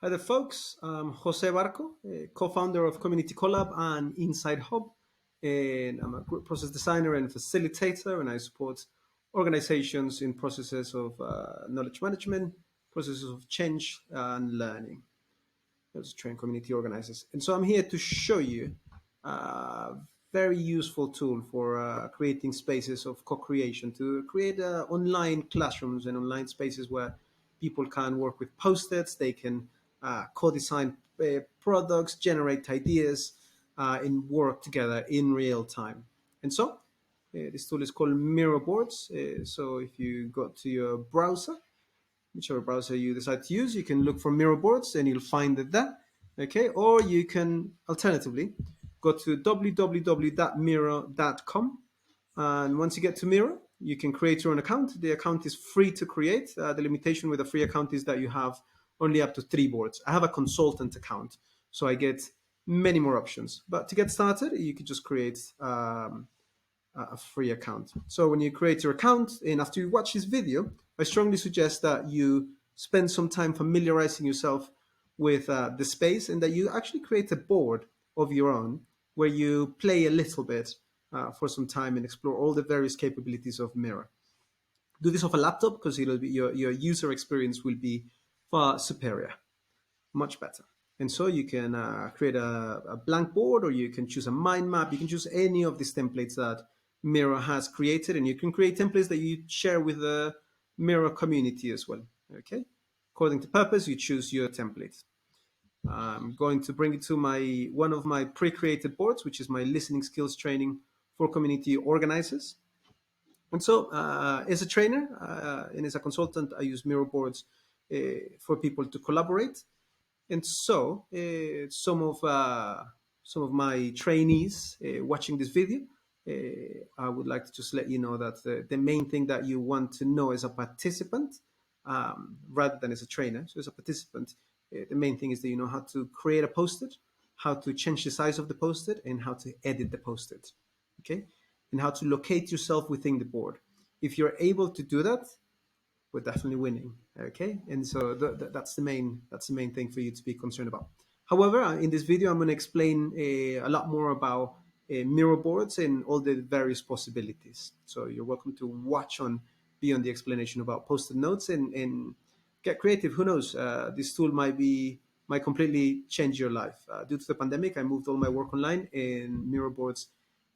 Hi there, folks. I'm Jose Barco, co-founder of Community CoLab and Inside Hub. And I'm a group process designer and facilitator, and I support organizations in processes of knowledge management, processes of change and learning. As train community organizers. And so I'm here to show you a very useful tool for creating spaces of co-creation, to create online classrooms and online spaces where people can work with post-its, they can co-design products, generate ideas, and work together in real time. And so this tool is called Miro boards. So if you go to your browser, whichever browser you decide to use, you can look for Miro boards and you'll find it there. Okay, or you can alternatively go to www.miro.com, and once you get to Miro, you can create your own account. The account is free to create. The limitation with a free account is that you have only up to 3 boards. I have a consultant account, so I get many more options. But to get started, you could just create a free account. So when you create your account and after you watch this video, I strongly suggest that you spend some time familiarizing yourself with the space and that you actually create a board of your own where you play a little bit for some time and explore all the various capabilities of Miro. Do this off a laptop because it'll be your user experience will be far superior, much better. And so you can create a blank board, or you can choose a mind map. You can choose any of these templates that Miro has created, and you can create templates that you share with the Miro community as well. Okay, according to purpose, you choose your template. I'm going to bring it to my one of my pre-created boards, which is my listening skills training for community organizers. And so, as a trainer and as a consultant, I use Miro boards for people to collaborate. And so, some of my trainees watching this video, I would like to just let you know that the main thing that you want to know as a participant, rather than as a trainer, so as a participant, the main thing is that you know how to create a post-it, how to change the size of the post-it, and how to edit the post-it. Okay, and how to locate yourself within the board. If you're able to do that, we're definitely winning. Okay, and so that's the main thing for you to be concerned about. However, in this video, I'm going to explain a lot more about Miro boards and all the various possibilities. So you're welcome to watch on beyond the explanation about post-it notes and get creative. Who knows? This tool might completely change your life. Due to the pandemic, I moved all my work online, and Miro boards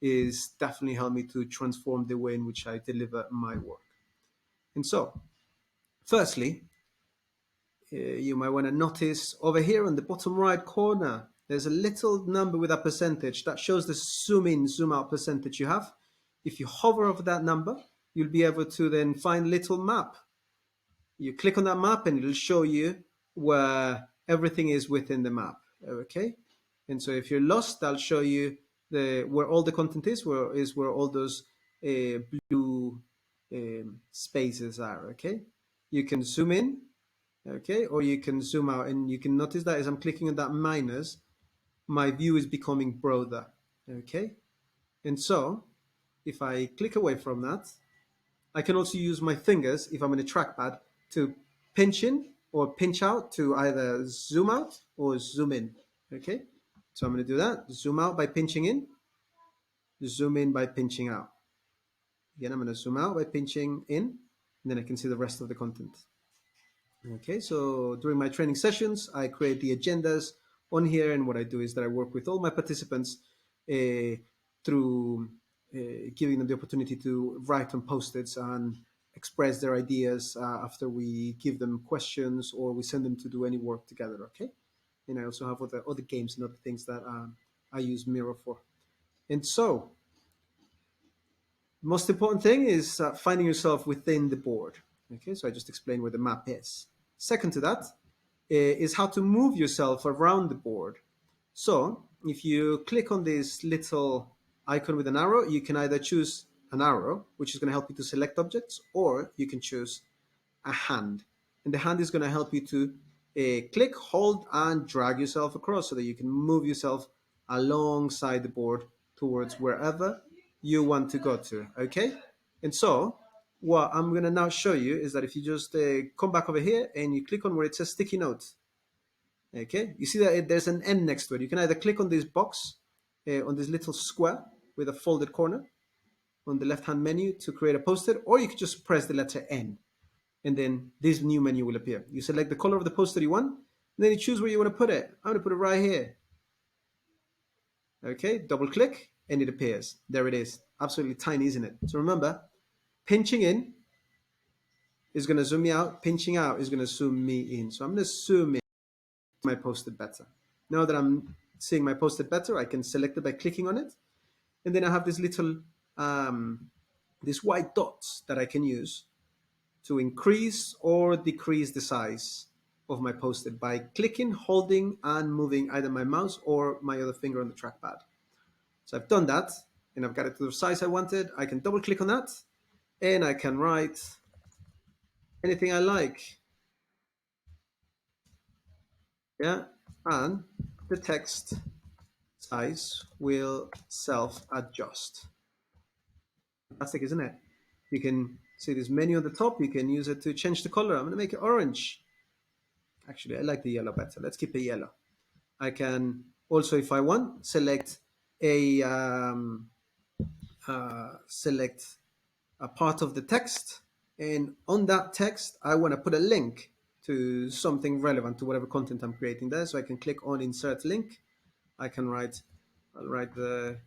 is definitely helped me to transform the way in which I deliver my work. And so, firstly, you might want to notice over here on the bottom right corner, there's a little number with a percentage that shows the zoom in, zoom out percentage you have. If you hover over that number, you'll be able to then find a little map. You click on that map and it'll show you where everything is within the map. Okay. And so if you're lost, I'll show you where all the content is, where all those blue spaces are. Okay. You can zoom in, okay, or you can zoom out, and you can notice that as I'm clicking on that minus, my view is becoming broader. Okay. And so if I click away from that, I can also use my fingers if I'm in a trackpad to pinch in or pinch out to either zoom out or zoom in. Okay, so I'm going to do that. Zoom out by pinching in, zoom in by pinching out. Again, I'm going to zoom out by pinching in, and then I can see the rest of the content. Okay, so during my training sessions, I create the agendas on here, and what I do is that I work with all my participants through giving them the opportunity to write on post-its and express their ideas after we give them questions or we send them to do any work together. Okay, and I also have other games and other things that I use Miro for. And so, most important thing is finding yourself within the board. Okay, so I just explained where the map is. Second to that is how to move yourself around the board. So if you click on this little icon with an arrow, you can either choose an arrow, which is going to help you to select objects, or you can choose a hand. And the hand is going to help you to click, hold, and drag yourself across so that you can move yourself alongside the board towards wherever you want to go to. Okay? And so, what I'm going to now show you is that if you just come back over here and you click on where it says sticky notes, Okay, you see that there's an N next to it. You can either click on this box, on this little square with a folded corner on the left-hand menu to create a post-it, or you could just press the letter N, and then this new menu will appear. You select the color of the post-it you want, and then you choose where you want to put it. I'm going to put it right here. Okay, double click, and it appears. There it is. Absolutely tiny, isn't it? So remember, pinching in is going to zoom me out. Pinching out is going to zoom me in. So I'm going to zoom in my post-it better. Now that I'm seeing my post-it better, I can select it by clicking on it. And then I have this little, these white dots that I can use to increase or decrease the size of my post-it by clicking, holding, and moving either my mouse or my other finger on the trackpad. So I've done that, and I've got it to the size I wanted. I can double click on that, and I can write anything I like. Yeah, and the text size will self-adjust. Fantastic, isn't it? You can see this menu on the top. You can use it to change the color. I'm going to make it orange. Actually, I like the yellow better. Let's keep it yellow. I can also, if I want, select a part of the text, and on that text, I want to put a link to something relevant to whatever content I'm creating there. So I can click on Insert Link. I'll write the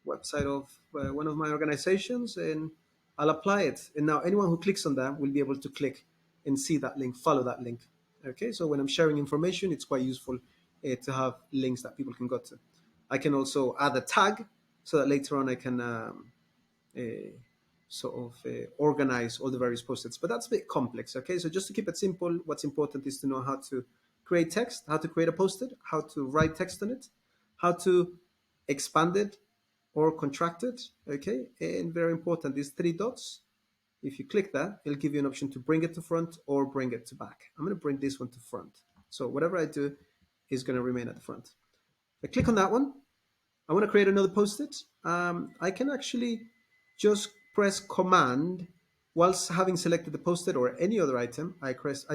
website of one of my organizations, and I'll apply it. And now anyone who clicks on that will be able to click and see that link, follow that link. Okay, so when I'm sharing information, it's quite useful to have links that people can go to. I can also add a tag so that later on I can uh, organize all the various post-its, but that's a bit complex. Okay, so just to keep it simple, what's important is to know how to create text, how to create a post-it, how to write text on it, how to expand it or contract it. Okay, and very important, these three dots, if you click that, it'll give you an option to bring it to front or bring it to back. I'm going to bring this one to front, so whatever I do is going to remain at the front. I click on that one. I want to create another post-it. I can actually just press Command whilst having selected the post-it or any other item. I press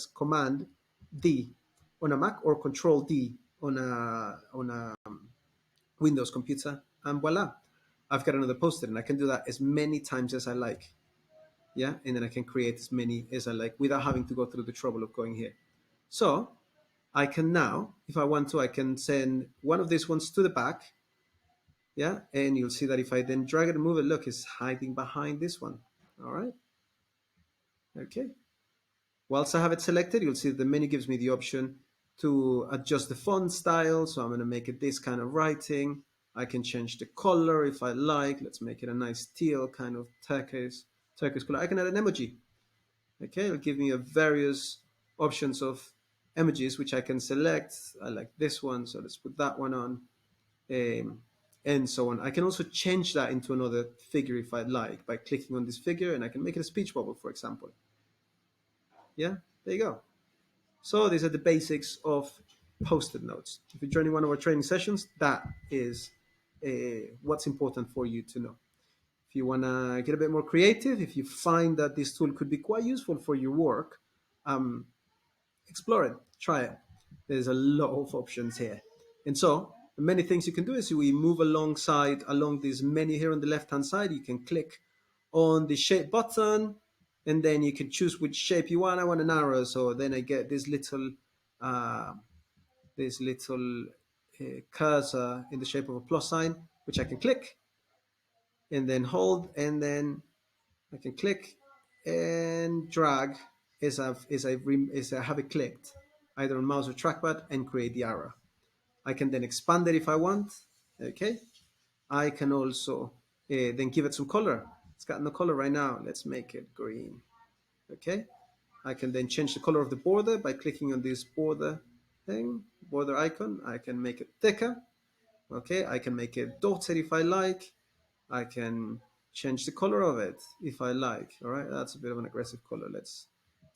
Command D on a Mac or Control D on a Windows computer, and voila, I've got another post-it, and I can do that as many times as I like. Yeah, and then I can create as many as I like without having to go through the trouble of going here. So I can now, if I want to, I can send one of these ones to the back. Yeah, and you'll see that if I then drag it and move it, look, it's hiding behind this one. All right. Okay. Whilst I have it selected, you'll see the menu gives me the option to adjust the font style. So I'm going to make it this kind of writing. I can change the color if I like. Let's make it a nice teal kind of turquoise color. I can add an emoji. Okay, it'll give me a various options of emojis which I can select. I like this one, so let's put that one on, um, and so on. I can also change that into another figure if I like by clicking on this figure, and I can make it a speech bubble, for example. Yeah, there you go. So these are the basics of post-it notes. If you're joining one of our training sessions, that is what's important for you to know. If you want to get a bit more creative, if you find that this tool could be quite useful for your work, um, explore it, try it. There's a lot of options here. And so many things you can do is we move along this menu here on the left hand side. You can click on the shape button, and then you can choose which shape you want. I want an arrow, so then I get uh, this little cursor in the shape of a plus sign, which I can click and then hold, and then I can click and drag as I have it clicked, either on mouse or trackpad, and create the arrow. I can then expand it if I want. Okay. I can also then give it some color. It's got no color right now. Let's make it green. Okay. I can then change the color of the border by clicking on this border icon. I can make it thicker. Okay. I can make it dotted if I like. I can change the color of it if I like. All right, that's a bit of an aggressive color. Let's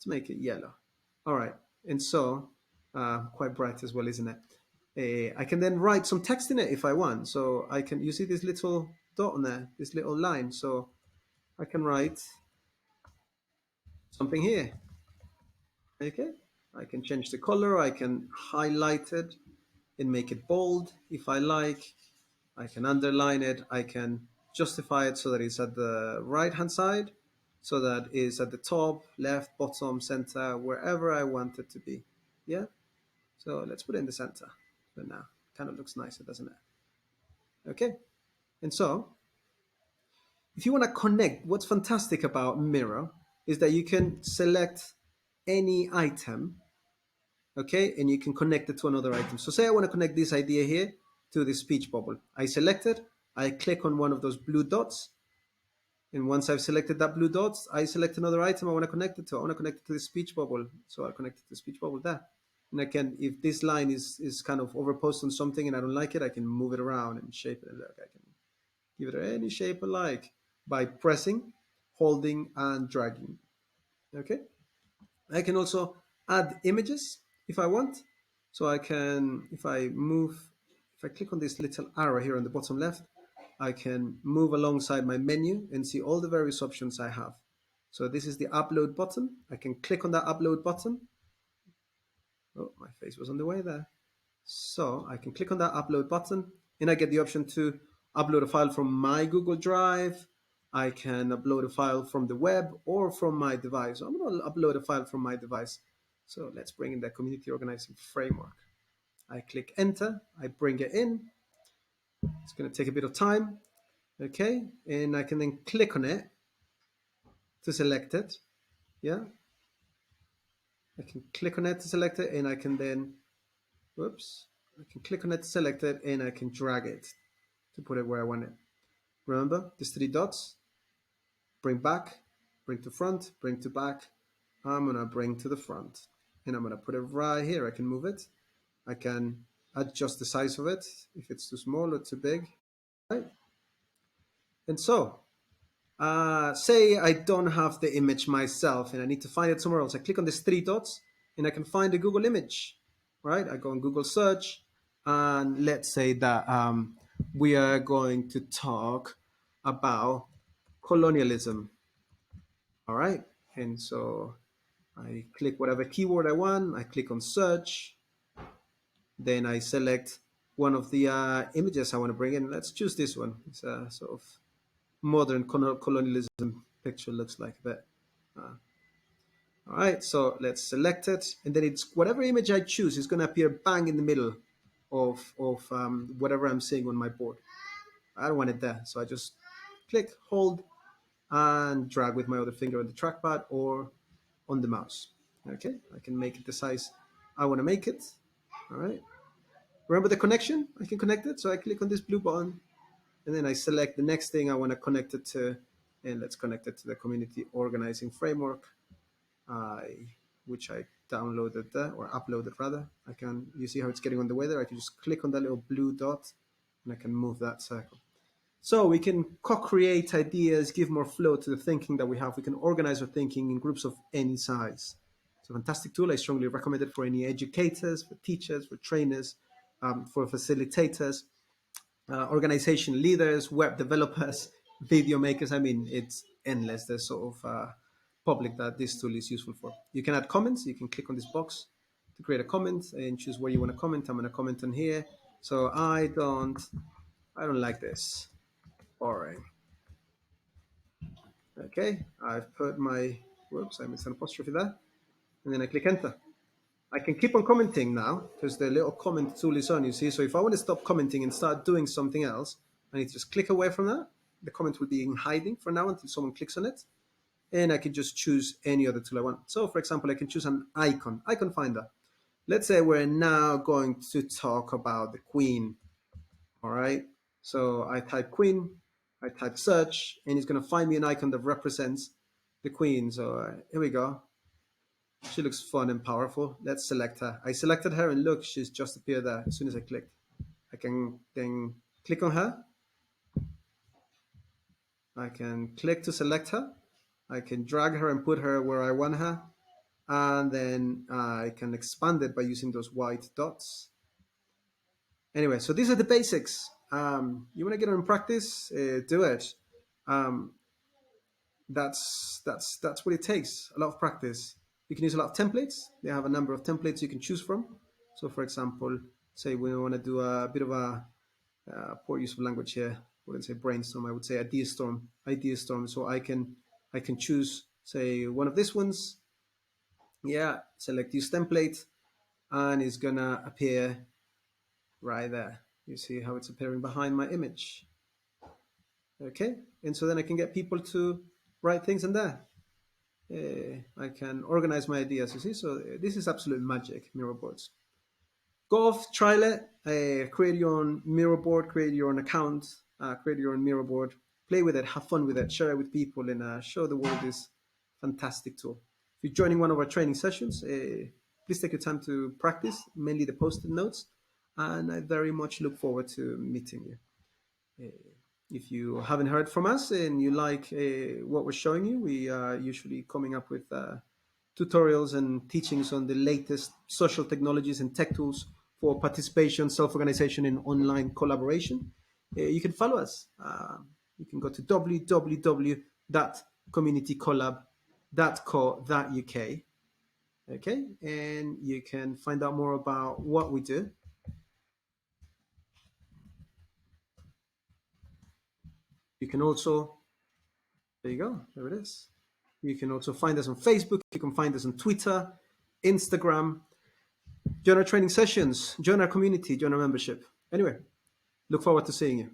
make it yellow. All right, and so quite bright as well, isn't it? I can then write some text in it if I want. So I can, you see this little dot on there, this little line. So I can write something here. Okay, I can change the color. I can highlight it and make it bold if I like. I can underline it. I can justify it so that it's at the right hand side, so that it's at the top, left, bottom, center, wherever I want it to be. Yeah. So let's put it in the center for now. Kind of looks nicer, doesn't it? Okay. And so if you want to connect, what's fantastic about Miro is that you can select any item, okay, and you can connect it to another item. So say I want to connect this idea here to the speech bubble. I select it, I click on one of those blue dots, and once I've selected that blue dot, I select another item I want to connect it to. I want to connect it to the speech bubble. So I'll connect it to the speech bubble there. And I can, if this line is kind of overposed on something and I don't like it, I can move it around and shape it. Look, I can give it any shape I like by pressing, holding, and dragging. Okay. I can also add images if I want. So I can, if I move, if I click on this little arrow here on the bottom left, I can move alongside my menu and see all the various options I have. So this is the upload button. I can click on that upload button. Oh, my face was on the way there. So I can click on that upload button and I get the option to upload a file from my Google Drive. I can upload a file from the web or from my device. So I'm going to upload a file from my device. So let's bring in the community organizing framework. I click enter, I bring it in. It's going to take a bit of time. Okay. And I can then click on it to select it. Yeah. I can click on it to select it and I can then, whoops, I can click on it to select it and I can drag it to put it where I want it. Remember, these three dots, bring back, bring to front, bring to back. I'm gonna bring to the front and I'm gonna put it right here. I can move it. I can adjust the size of it if it's too small or too big, right? And so, say I don't have the image myself and I need to find it somewhere else. I click on these three dots and I can find a Google image, right? I go on Google search and let's say that we are going to talk about colonialism. All right. And so I click whatever keyword I want. I click on search. Then I select one of the images I want to bring in. Let's choose this one. It's a sort of modern colonialism picture, looks like a bit. Uh, all right. So let's select it. And then it's whatever image I choose is going to appear bang in the middle of whatever I'm seeing on my board. I don't want it there. So I just click, hold, and drag with my other finger on the trackpad or on the mouse. Okay, I can make it the size I want to make it. All right. Remember the connection? I can connect it. So I click on this blue button and then I select the next thing I want to connect it to. And let's connect it to the community organizing framework, which I downloaded there or uploaded rather. I can, you see how it's getting on the way there? I can just click on that little blue dot and I can move that circle. So we can co-create ideas, give more flow to the thinking that we have. We can organize our thinking in groups of any size. It's a fantastic tool. I strongly recommend it for any educators, for teachers, for trainers, for facilitators, organization leaders, web developers, video makers. I mean, it's endless. There's sort of public that this tool is useful for. You can add comments. You can click on this box to create a comment and choose where you want to comment. I'm going to comment on here. So I don't like this. Boring. Okay, I've put my, whoops, I missed an apostrophe there. And then I click enter. I can keep on commenting now because the little comment tool is on, you see. So if I want to stop commenting and start doing something else, I need to just click away from that. The comment will be in hiding for now until someone clicks on it. And I can just choose any other tool I want. So for example, I can choose an icon finder. Let's say we're now going to talk about the Queen. All right. So I type Queen, I type search, and it's going to find me an icon that represents the Queen. So here we go. She looks fun and powerful. Let's select her. I selected her and look, she's just appeared there as soon as I clicked. I can then click on her. I can click to select her. I can drag her and put her where I want her. And then I can expand it by using those white dots. Anyway, so these are the basics. You want to get on practice, do it. Um, that's what it takes. A lot of practice. You can use a lot of templates. They have a number of templates you can choose from. So, for example, say we want to do a bit of a poor use of language here. I wouldn't say brainstorm. I would say idea storm. Idea storm. So I can choose say one of these ones. Yeah, select use template, and it's gonna appear right there. You see how it's appearing behind my image. Okay, and so then I can get people to write things in there. I can organize my ideas. You see, so this is absolute magic. Miro boards. Go off, trial it. Create your own Miro board. Create your own account. Create your own Miro board. Play with it. Have fun with it. Share it with people, and show the world this fantastic tool. If you're joining one of our training sessions, please take your time to practice, mainly the post-it notes, and I very much look forward to meeting you. If you haven't heard from us and you like what we're showing you, we are usually coming up with tutorials and teachings on the latest social technologies and tech tools for participation, self-organization, and online collaboration. You can follow us. You can go to www.communitycollab.co.uk. Okay, and you can find out more about what we do. You can also, there you go, there it is. You can also find us on Facebook. You can find us on Twitter, Instagram. Join our training sessions, join our community, join our membership. Anyway, look forward to seeing you.